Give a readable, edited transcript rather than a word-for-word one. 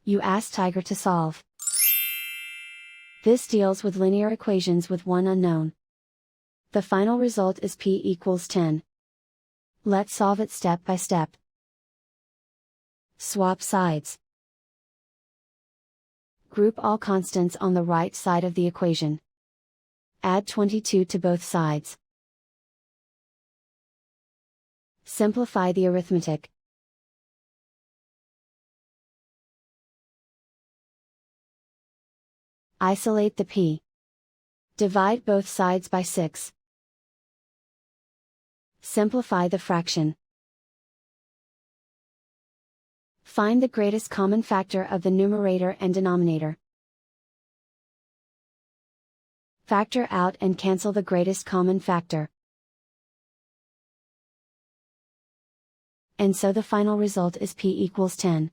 You ask Tiger to solve. This deals with linear equations with one unknown. The final result is p equals 10. Let's solve it step by step. Swap sides. Group all constants on the right side of the equation. Add 22 to both sides. Simplify the arithmetic. Isolate the p. Divide both sides by 6. Simplify the fraction. Find the greatest common factor of the numerator and denominator. Factor out and cancel the greatest common factor. And so the final result is p equals 10.